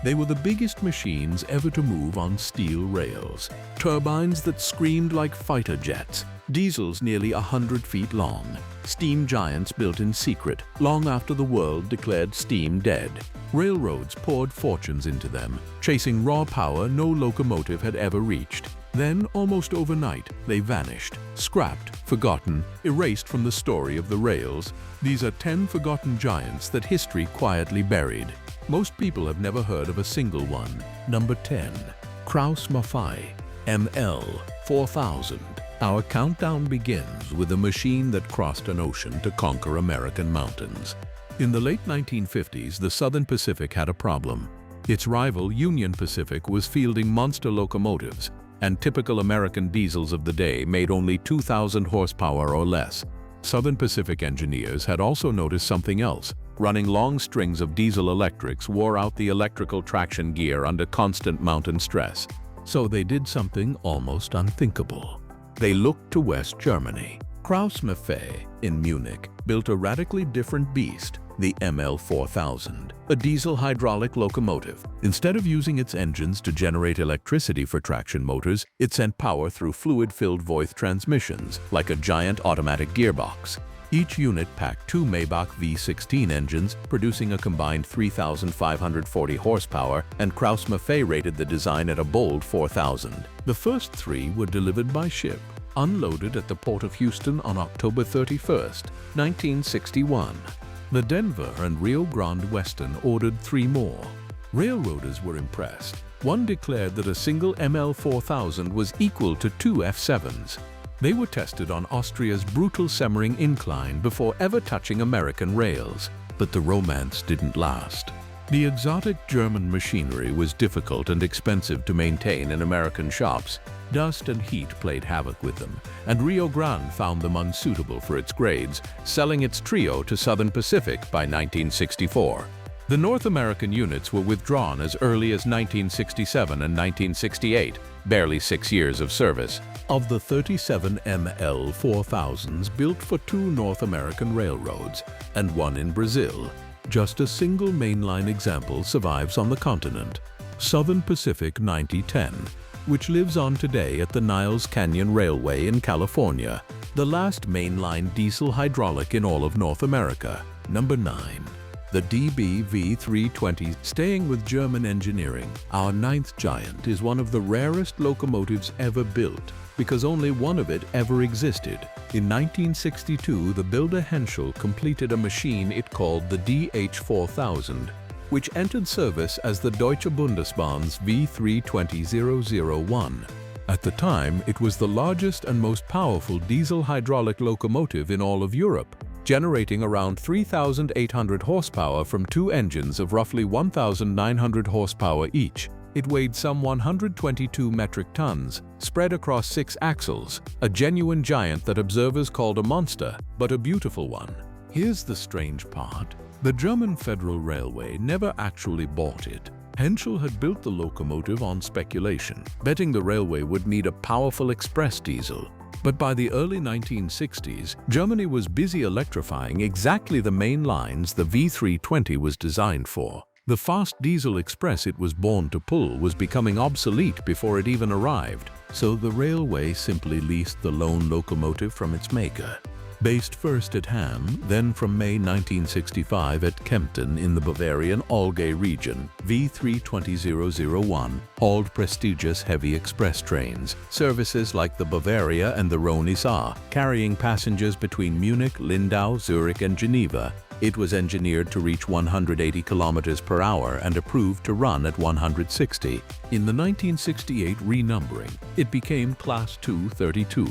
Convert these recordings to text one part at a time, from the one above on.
They were the biggest machines ever to move on steel rails. Turbines that screamed like fighter jets. Diesels nearly 100 feet long. Steam giants built in secret, long after the world declared steam dead. Railroads poured fortunes into them, chasing raw power no locomotive had ever reached. Then, almost overnight, they vanished, scrapped, forgotten, erased from the story of the rails. These are 10 forgotten giants that history quietly buried. Most people have never heard of a single one. Number 10. Krauss-Maffei ML 4000. Our countdown begins with a machine that crossed an ocean to conquer American mountains. In the late 1950s, the Southern Pacific had a problem. Its rival, Union Pacific, was fielding monster locomotives, and typical American diesels of the day made only 2,000 horsepower or less. Southern Pacific engineers had also noticed something else. Running long strings of diesel electrics wore out the electrical traction gear under constant mountain stress. So they did something almost unthinkable. They looked to West Germany. Krauss-Maffei in Munich built a radically different beast, the ML 4000, a diesel hydraulic locomotive. Instead of using its engines to generate electricity for traction motors, it sent power through fluid-filled Voith transmissions, like a giant automatic gearbox. Each unit packed 2 Maybach V16 engines, producing a combined 3,540 horsepower, and Krauss-Maffei rated the design at a bold 4,000. The first 3 were delivered by ship, unloaded at the port of Houston on October 31, 1961. The Denver and Rio Grande Western ordered 3 more. Railroaders were impressed. One declared that a single ML 4000 was equal to 2 F7s. They were tested on Austria's brutal Semmering incline before ever touching American rails. But the romance didn't last. The exotic German machinery was difficult and expensive to maintain in American shops. Dust and heat played havoc with them, and Rio Grande found them unsuitable for its grades, selling its trio to Southern Pacific by 1964. The North American units were withdrawn as early as 1967 and 1968, barely 6 years of service. Of the 37 ML 4000s built for 2 North American railroads and 1 in Brazil, just a single mainline example survives on the continent, Southern Pacific 9010, which lives on today at the Niles Canyon Railway in California, the last mainline diesel hydraulic in all of North America. Number 9. The DB V320. Staying with German engineering, our 9th giant is one of the rarest locomotives ever built because only one of it ever existed. In 1962, the builder Henschel completed a machine it called the DH4000, which entered service as the Deutsche Bundesbahn's V320-001. At the time, it was the largest and most powerful diesel hydraulic locomotive in all of Europe, generating around 3,800 horsepower from 2 engines of roughly 1,900 horsepower each. It weighed some 122 metric tons, spread across 6 axles, a genuine giant that observers called a monster, but a beautiful one. Here's the strange part. The German Federal Railway never actually bought it. Henschel had built the locomotive on speculation, betting the railway would need a powerful express diesel. But by the early 1960s, Germany was busy electrifying exactly the main lines the V320 was designed for. The fast diesel express it was born to pull was becoming obsolete before it even arrived, so the railway simply leased the lone locomotive from its maker. Based first at Hamm, then from May 1965 at Kempten in the Bavarian Allgäu region, V320-001 hauled prestigious heavy express trains, services like the Bavaria and the Rhone-Isar, carrying passengers between Munich, Lindau, Zurich and Geneva. It was engineered to reach 180 kilometers per hour and approved to run at 160. In the 1968 renumbering, it became Class 232.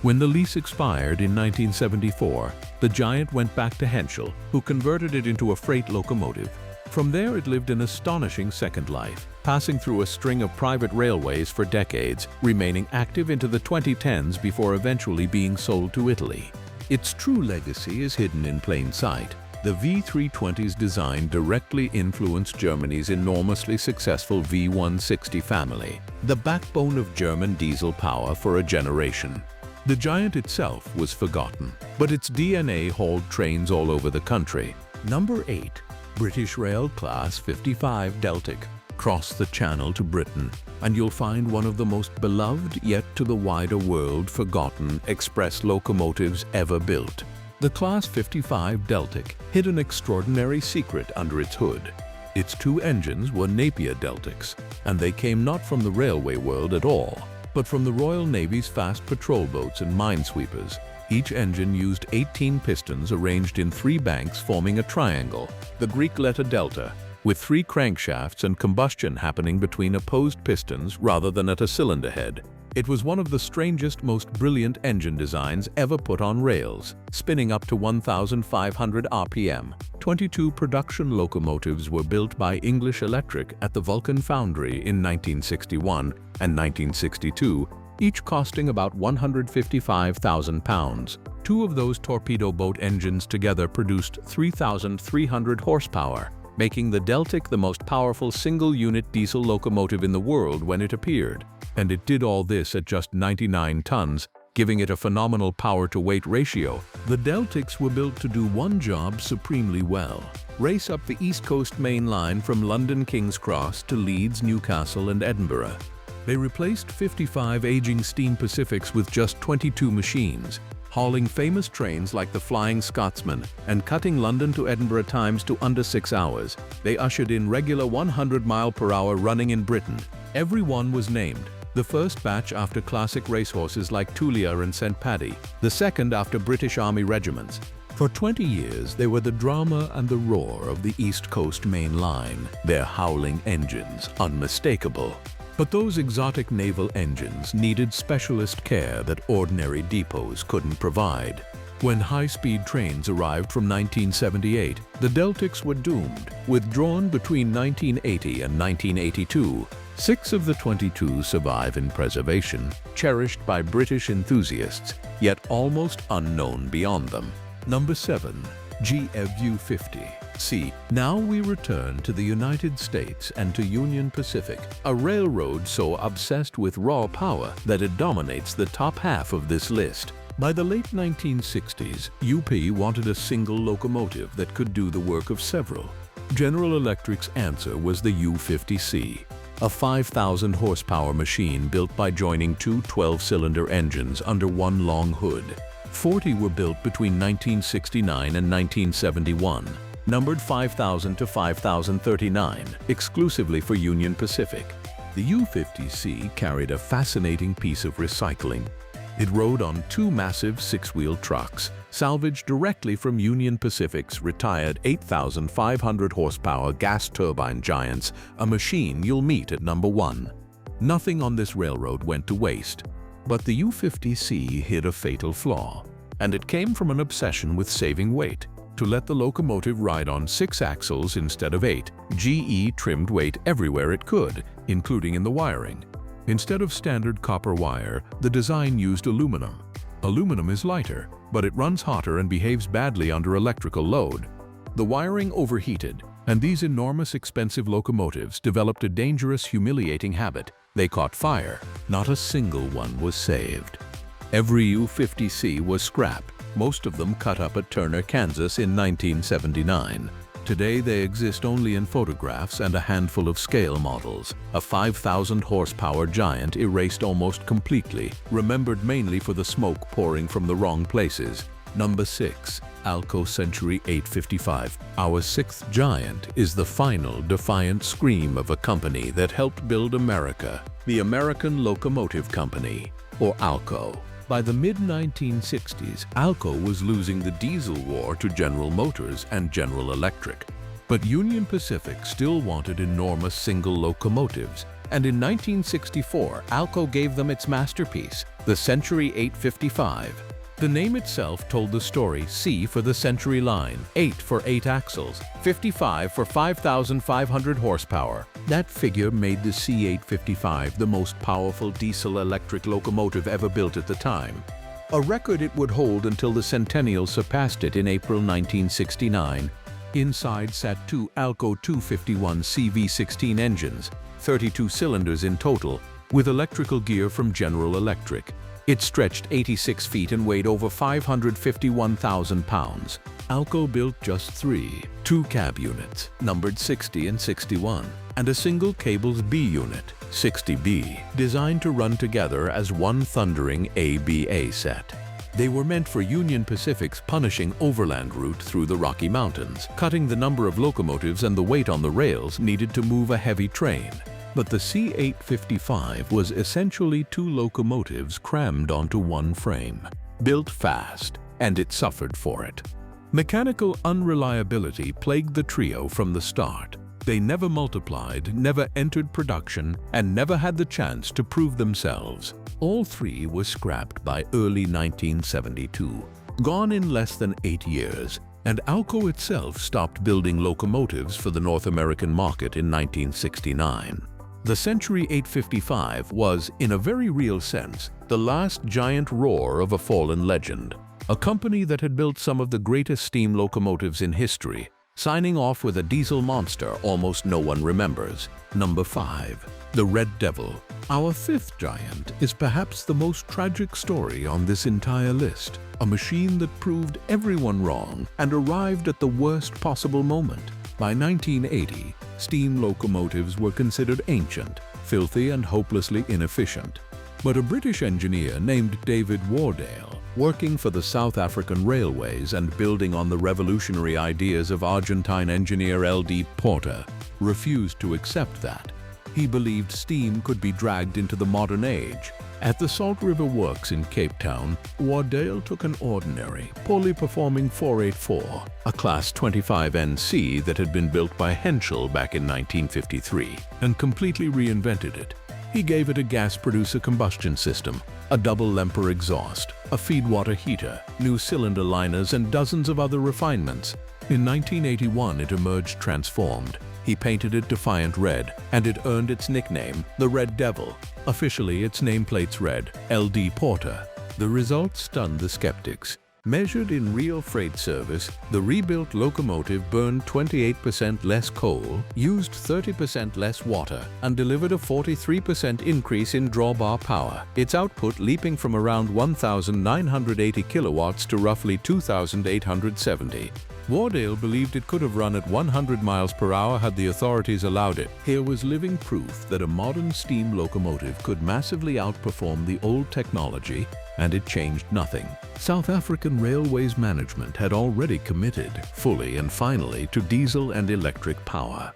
When the lease expired in 1974, the giant went back to Henschel, who converted it into a freight locomotive. From there it lived an astonishing second life, passing through a string of private railways for decades, remaining active into the 2010s before eventually being sold to Italy. Its true legacy is hidden in plain sight. The V320's design directly influenced Germany's enormously successful V160 family, the backbone of German diesel power for a generation. The giant itself was forgotten, but its DNA hauled trains all over the country. Number 8. British Rail Class 55 Deltic. Cross the Channel to Britain, and you'll find one of the most beloved yet to the wider world forgotten express locomotives ever built. The Class 55 Deltic hid an extraordinary secret under its hood. Its two engines were Napier Deltics, and they came not from the railway world at all, but from the Royal Navy's fast patrol boats and minesweepers. Each engine used 18 pistons arranged in 3 banks forming a triangle, the Greek letter delta, with 3 crankshafts and combustion happening between opposed pistons rather than at a cylinder head. It was one of the strangest, most brilliant engine designs ever put on rails, spinning up to 1,500 RPM. 22 production locomotives were built by English Electric at the Vulcan Foundry in 1961 and 1962, each costing about £155,000. 2 of those torpedo boat engines together produced 3,300 horsepower, making the Deltic the most powerful single-unit diesel locomotive in the world when it appeared. And it did all this at just 99 tons, giving it a phenomenal power-to-weight ratio. The Deltics were built to do one job supremely well: race up the East Coast Main Line from London King's Cross to Leeds, Newcastle and Edinburgh. They replaced 55 aging Steam Pacifics with just 22 machines, hauling famous trains like the Flying Scotsman and cutting London to Edinburgh times to under 6 hours. They ushered in regular 100-mile-per-hour running in Britain. Every one was named. The first batch after classic racehorses like Tulia and St. Paddy, the second after British Army regiments. For 20 years, they were the drama and the roar of the East Coast Main Line, their howling engines unmistakable. But those exotic naval engines needed specialist care that ordinary depots couldn't provide. When high-speed trains arrived from 1978, the Deltics were doomed, withdrawn between 1980 and 1982. 6 of the 22 survive in preservation, cherished by British enthusiasts, yet almost unknown beyond them. Number 7. GFU-50C. Now we return to the United States and to Union Pacific, a railroad so obsessed with raw power that it dominates the top half of this list. By the late 1960s, UP wanted a single locomotive that could do the work of several. General Electric's answer was the U-50C, a 5,000 horsepower machine built by joining 2 12-cylinder engines under one long hood. 40 were built between 1969 and 1971, numbered 5,000 to 5,039, exclusively for Union Pacific. The U-50C carried a fascinating piece of recycling. It rode on 2 massive 6-wheel trucks, salvaged directly from Union Pacific's retired 8,500 horsepower gas turbine giants, a machine you'll meet at number 1. Nothing on this railroad went to waste. But the U-50C hid a fatal flaw, and it came from an obsession with saving weight. To let the locomotive ride on 6 axles instead of 8, GE trimmed weight everywhere it could, including in the wiring. Instead of standard copper wire, the design used aluminum. Aluminum is lighter, but it runs hotter and behaves badly under electrical load. The wiring overheated, and these enormous expensive locomotives developed a dangerous, humiliating habit. They caught fire. Not a single one was saved. Every U-50C was scrapped, most of them cut up at Turner, Kansas in 1979. Today they exist only in photographs and a handful of scale models. A 5,000 horsepower giant erased almost completely, remembered mainly for the smoke pouring from the wrong places. Number 6. Alco Century 855. Our 6th giant is the final defiant scream of a company that helped build America, the American Locomotive Company, or ALCO. By the mid-1960s, ALCO was losing the diesel war to General Motors and General Electric. But Union Pacific still wanted enormous single locomotives, and in 1964, ALCO gave them its masterpiece, the Century 855. The name itself told the story: C for the Century line, 8 for 8 axles, 55 for 5,500 horsepower. That figure made the C855 the most powerful diesel-electric locomotive ever built at the time, a record it would hold until the Centennial surpassed it in April 1969. Inside sat 2 ALCO 251 CV16 engines, 32 cylinders in total, with electrical gear from General Electric. It stretched 86 feet and weighed over 551,000 pounds. ALCO built just 2 cab units, numbered 60 and 61, and a single cable's B unit, 60B, designed to run together as one thundering ABA set. They were meant for Union Pacific's punishing overland route through the Rocky Mountains, cutting the number of locomotives and the weight on the rails needed to move a heavy train. But the C855 was essentially two locomotives crammed onto one frame, built fast, and it suffered for it. Mechanical unreliability plagued the trio from the start. They never multiplied, never entered production, and never had the chance to prove themselves. All three were scrapped by early 1972, gone in less than 8 years, and Alco itself stopped building locomotives for the North American market in 1969. The Century 855 was, in a very real sense, the last giant roar of a fallen legend, a company that had built some of the greatest steam locomotives in history, signing off with a diesel monster almost no one remembers. Number 5. The Red Devil. Our fifth giant is perhaps the most tragic story on this entire list. A machine that proved everyone wrong and arrived at the worst possible moment. By 1980, steam locomotives were considered ancient, filthy, and hopelessly inefficient. But a British engineer named David Wardale, working for the South African Railways and building on the revolutionary ideas of Argentine engineer L.D. Porter, refused to accept that. He believed steam could be dragged into the modern age. At the Salt River Works in Cape Town, Wardale took an ordinary, poorly performing 484, a Class 25 NC that had been built by Henschel back in 1953, and completely reinvented it. He gave it a gas producer combustion system, a double Lemper exhaust, a feedwater heater, new cylinder liners, and dozens of other refinements. In 1981, it emerged transformed. He painted it defiant red, and it earned its nickname, the Red Devil. Officially, its nameplate's read, L.D. Porter. The results stunned the skeptics. Measured in real freight service, the rebuilt locomotive burned 28% less coal, used 30% less water, and delivered a 43% increase in drawbar power, its output leaping from around 1,980 kilowatts to roughly 2,870. Wardale believed it could have run at 100 miles per hour had the authorities allowed it. Here was living proof that a modern steam locomotive could massively outperform the old technology, and it changed nothing. South African Railways management had already committed, fully and finally, to diesel and electric power.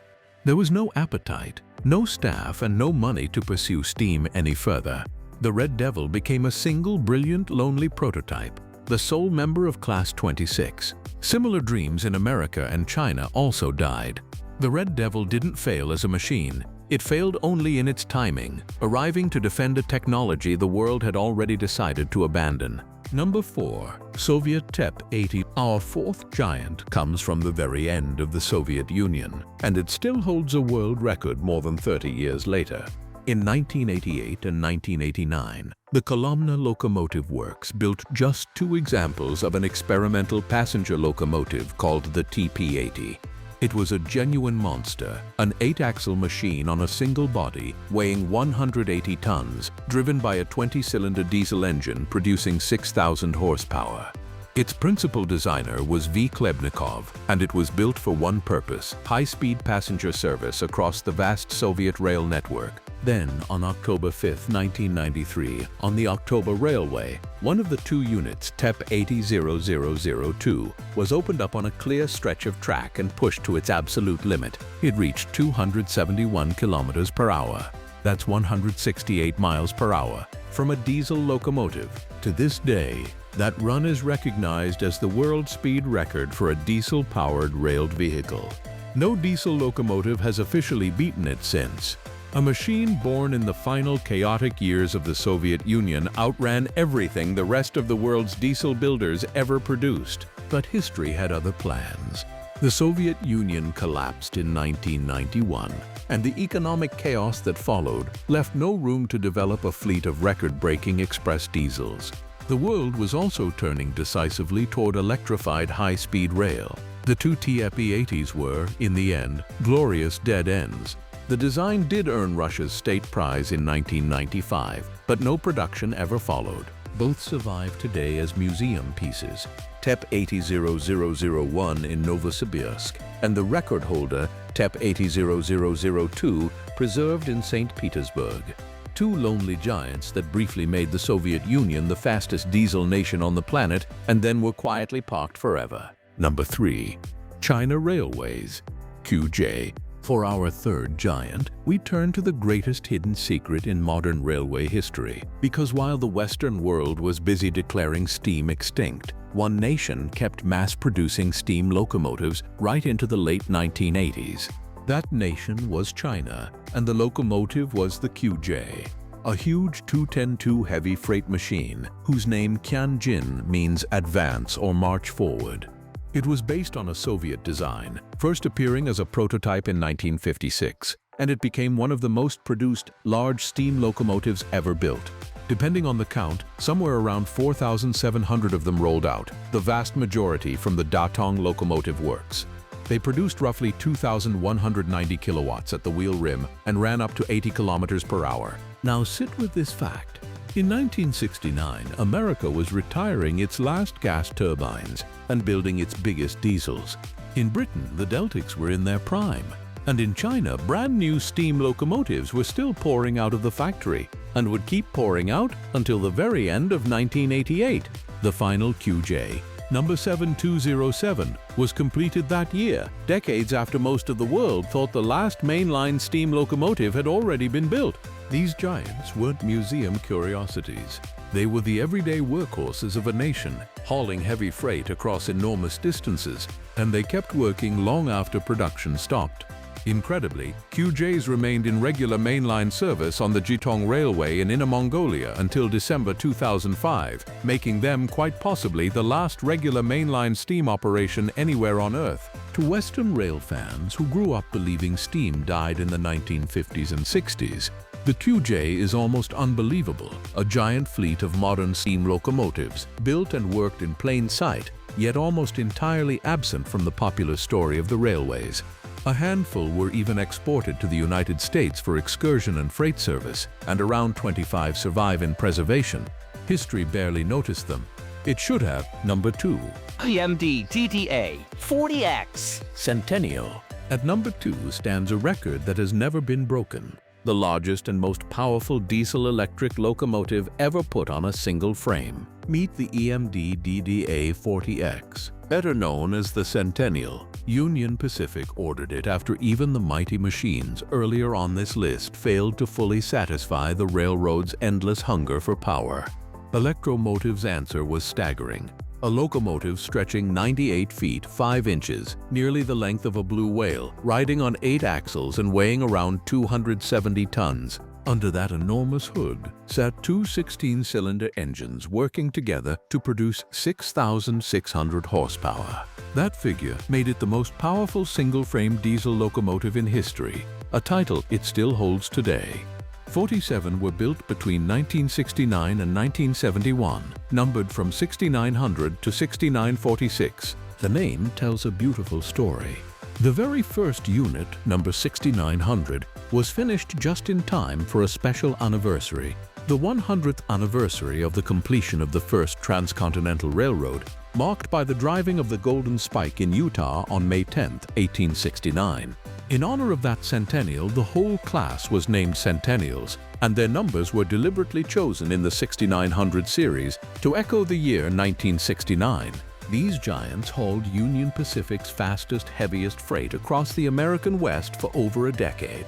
There was no appetite, no staff, and no money to pursue steam any further. The Red Devil became a single brilliant, lonely prototype, the sole member of Class 26. Similar dreams in America and China also died. The Red Devil didn't fail as a machine. It failed only in its timing, arriving to defend a technology the world had already decided to abandon. Number 4. Soviet TEP80. Our fourth giant comes from the very end of the Soviet Union, and it still holds a world record more than 30 years later. In 1988 and 1989, the Kolomna Locomotive Works built just 2 examples of an experimental passenger locomotive called the TP80. It was a genuine monster, an 8-axle machine on a single body, weighing 180 tons, driven by a 20-cylinder diesel engine producing 6,000 horsepower. Its principal designer was V. Klebnikov, and it was built for one purpose: high-speed passenger service across the vast Soviet rail network. Then, on October 5, 1993, on the October Railway, one of the 2 units, TEP800002, was opened up on a clear stretch of track and pushed to its absolute limit. It reached 271 kilometers per hour. That's 168 miles per hour, from a diesel locomotive. To this day, that run is recognized as the world speed record for a diesel-powered railed vehicle. No diesel locomotive has officially beaten it since. A machine born in the final chaotic years of the Soviet Union outran everything the rest of the world's diesel builders ever produced. But history had other plans. The Soviet Union collapsed in 1991, and the economic chaos that followed left no room to develop a fleet of record-breaking express diesels. The world was also turning decisively toward electrified high-speed rail. The 2 TEP80s were, in the end, glorious dead ends. The design did earn Russia's state prize in 1995, but no production ever followed. Both survive today as museum pieces. TEP800001 in Novosibirsk, and the record holder TEP8002 preserved in St. Petersburg. Two lonely giants that briefly made the Soviet Union the fastest diesel nation on the planet and then were quietly parked forever. Number 3. China Railways, QJ. For our third giant, we turn to the greatest hidden secret in modern railway history. Because while the Western world was busy declaring steam extinct, one nation kept mass-producing steam locomotives right into the late 1980s. That nation was China, and the locomotive was the QJ, a huge 210-2 heavy freight machine whose name Tianjin means advance or march forward. It was based on a Soviet design, first appearing as a prototype in 1956, and it became one of the most produced large steam locomotives ever built. Depending on the count, somewhere around 4,700 of them rolled out, the vast majority from the Datong Locomotive Works. They produced roughly 2,190 kilowatts at the wheel rim and ran up to 80 kilometers per hour. Now sit with this fact. In 1969, America was retiring its last gas turbines and building its biggest diesels. In Britain, the Deltics were in their prime. And in China, brand new steam locomotives were still pouring out of the factory and would keep pouring out until the very end of 1988. The final QJ, number 7207, was completed that year, decades after most of the world thought the last mainline steam locomotive had already been built. These giants weren't museum curiosities. They were the everyday workhorses of a nation, hauling heavy freight across enormous distances, and they kept working long after production stopped. Incredibly, QJs remained in regular mainline service on the Jitong Railway in Inner Mongolia until December 2005, making them quite possibly the last regular mainline steam operation anywhere on Earth. To Western rail fans who grew up believing steam died in the 1950s and 60s, the QJ is almost unbelievable, a giant fleet of modern steam locomotives, built and worked in plain sight, yet almost entirely absent from the popular story of the railways. A handful were even exported to the United States for excursion and freight service, and around 25 survive in preservation. History barely noticed them. It should have. Number 2. EMD DDA40X Centennial. At number 2 stands a record that has never been broken. The largest and most powerful diesel-electric locomotive ever put on a single frame. Meet the EMD DDA40X, better known as the Centennial. Union Pacific ordered it after even the mighty machines earlier on this list failed to fully satisfy the railroad's endless hunger for power. Electromotive's answer was staggering. A locomotive stretching 98 feet 5 inches, nearly the length of a blue whale, riding on 8 axles and weighing around 270 tons. Under that enormous hood sat two 16-cylinder engines working together to produce 6,600 horsepower. That figure made it the most powerful single-frame diesel locomotive in history, a title it still holds today. 47 were built between 1969 and 1971, numbered from 6900 to 6946. The name tells a beautiful story. The very first unit, number 6900, was finished just in time for a special anniversary, the 100th anniversary of the completion of the first transcontinental railroad, marked by the driving of the Golden Spike in Utah on May 10, 1869. In honor of that centennial, the whole class was named Centennials, and their numbers were deliberately chosen in the 6900 series to echo the year 1969. These giants hauled Union Pacific's fastest, heaviest freight across the American West for over a decade.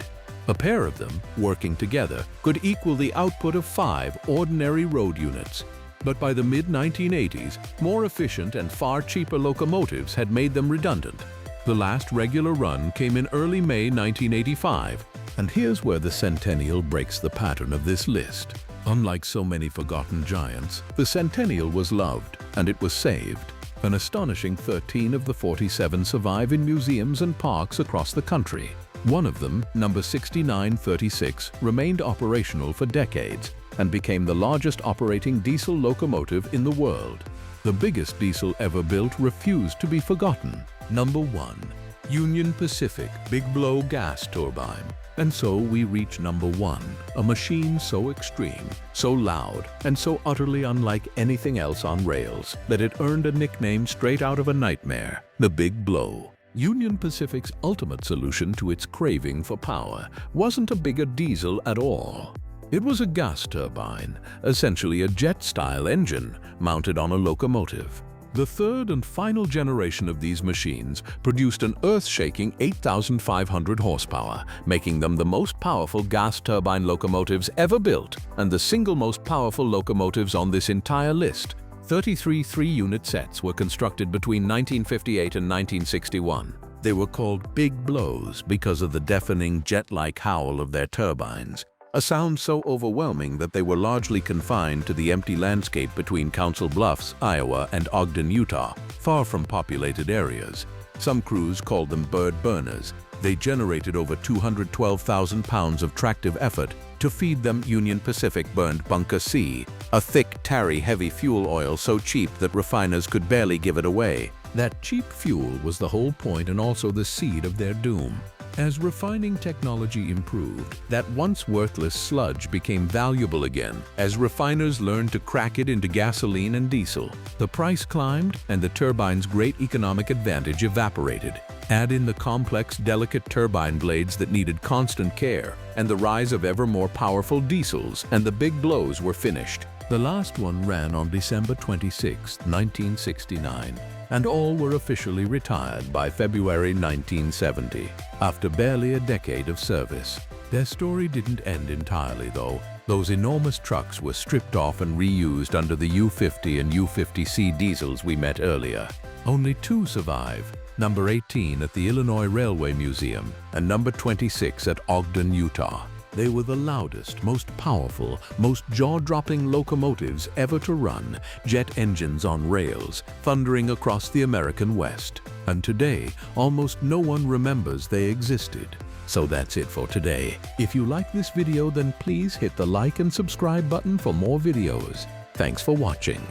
A pair of them, working together, could equal the output of 5 ordinary road units. But by the mid-1980s, more efficient and far cheaper locomotives had made them redundant. The last regular run came in early May 1985, and here's where the Centennial breaks the pattern of this list. Unlike so many forgotten giants, the Centennial was loved, and it was saved. An astonishing 13 of the 47 survive in museums and parks across the country. One of them, number 6936, remained operational for decades and became the largest operating diesel locomotive in the world. The biggest diesel ever built refused to be forgotten. Number 1. Union Pacific Big Blow Gas Turbine. And so we reach number 1, a machine so extreme, so loud, and so utterly unlike anything else on rails that it earned a nickname straight out of a nightmare, the Big Blow. Union Pacific's ultimate solution to its craving for power wasn't a bigger diesel at all. It was a gas turbine, essentially a jet-style engine mounted on a locomotive. The third and final generation of these machines produced an earth-shaking 8,500 horsepower, making them the most powerful gas turbine locomotives ever built and the single most powerful locomotives on this entire list. 33 three-unit sets were constructed between 1958 and 1961. They were called Big Blows because of the deafening jet-like howl of their turbines, a sound so overwhelming that they were largely confined to the empty landscape between Council Bluffs, Iowa, and Ogden, Utah, far from populated areas. Some crews called them bird burners. They generated over 212,000 pounds of tractive effort. To feed them, Union Pacific burned Bunker C, a thick, tarry, heavy fuel oil so cheap that refiners could barely give it away. That cheap fuel was the whole point and also the seed of their doom. As refining technology improved, that once worthless sludge became valuable again as refiners learned to crack it into gasoline and diesel. The price climbed and the turbine's great economic advantage evaporated. Add in the complex, delicate turbine blades that needed constant care and the rise of ever more powerful diesels, and the big blows were finished. The last one ran on December 26, 1969. And all were officially retired by February 1970, after barely a decade of service. Their story didn't end entirely, though. Those enormous trucks were stripped off and reused under the U50 and U50C diesels we met earlier. Only two survive, number 18 at the Illinois Railway Museum and number 26 at Ogden, Utah. They were the loudest, most powerful, most jaw-dropping locomotives ever to run, jet engines on rails, thundering across the American West. And today, almost no one remembers they existed. So that's it for today. If you like this video, then please hit the like and subscribe button for more videos. Thanks for watching.